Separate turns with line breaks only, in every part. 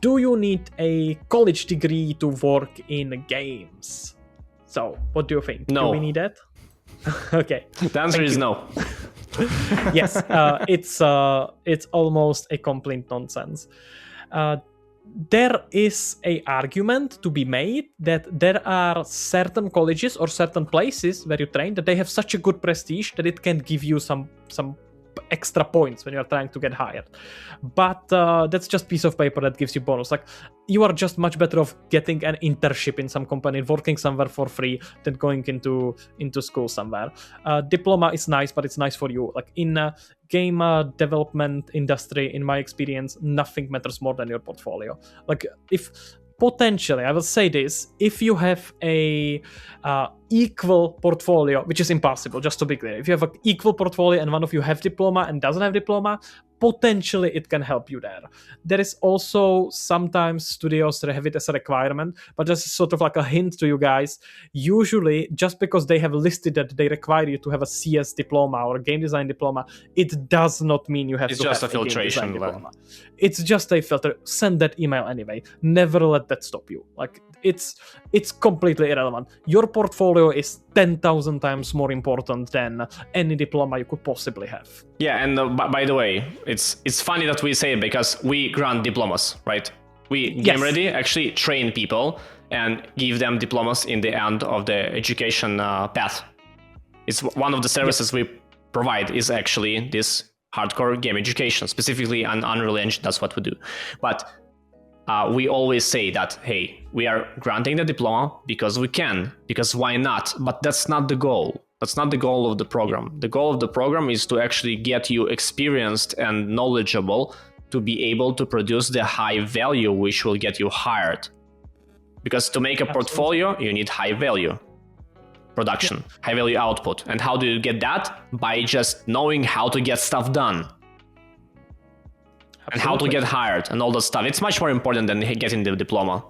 Do you need a college degree to work in games? So, what do you think?
No.
Do we need that? Okay.
The answer is no.
Yes, it's almost a complete nonsense. There is a argument to be made that there are certain colleges or certain places where you train that they have such a good prestige that it can give you some extra points when you're trying to get hired. But that's just piece of paper that gives you bonus. Like, you are just much better off getting an internship in some company, working somewhere for free, than going into school somewhere. Diploma is nice, but it's nice for you. Like, in game development industry, in my experience, nothing matters more than your portfolio. Like, if potentially, I will say this, if you have a equal portfolio, which is impossible, just to be clear, if you have an equal portfolio and one of you have diploma and doesn't have diploma, potentially it can help you there. There is also sometimes studios that have it as a requirement, but just sort of like a hint to you guys, usually just because they have listed that they require you to have a CS diploma or a game design diploma, it does not mean you have
It's
to
just
have
a filtration
diploma. It's just a filter. Send that email anyway. Never let that stop you. Like, it's completely irrelevant. Your portfolio is 10,000 times more important than any diploma you could possibly have.
Yeah, and by the way, it's funny that we say it because we grant diplomas, right? We GameReady actually train people and give them diplomas in the end of the education path. It's one of the services we provide is actually this hardcore game education, specifically on Unreal Engine. That's what we do. But we always say that, hey, we are granting the diploma because we can, because why not? But that's not the goal. That's not the goal of the program. The goal of the program is to actually get you experienced and knowledgeable to be able to produce the high value which will get you hired. Because to make a portfolio, you need high value production, high value output. And how do you get that? By just knowing how to get stuff done. And how to get hired and all that stuff. It's much more important than getting the diploma.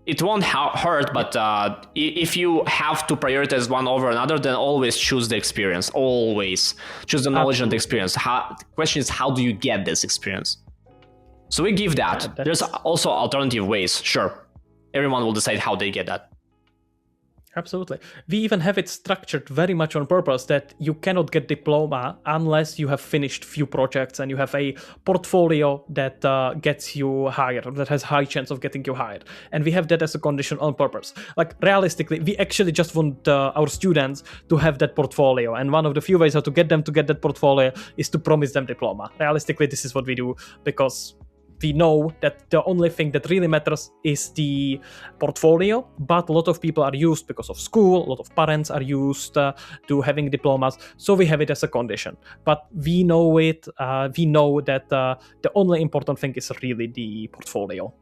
It won't hurt, but if you have to prioritize one over another, then always choose the experience. Always choose the knowledge and the experience. The question is, how do you get this experience? So we give that. There's also alternative ways. Sure, everyone will decide how they get that.
Absolutely. We even have it structured very much on purpose that you cannot get diploma unless you have finished few projects and you have a portfolio that gets you hired, or that has high chance of getting you hired. And we have that as a condition on purpose. Like, realistically, we actually just want our students to have that portfolio. And one of the few ways how to get them to get that portfolio is to promise them diploma. Realistically, this is what we do because we know that the only thing that really matters is the portfolio, but a lot of people are used because of school, a lot of parents are used to having diplomas, so we have it as a condition. But we know it, we know that the only important thing is really the portfolio.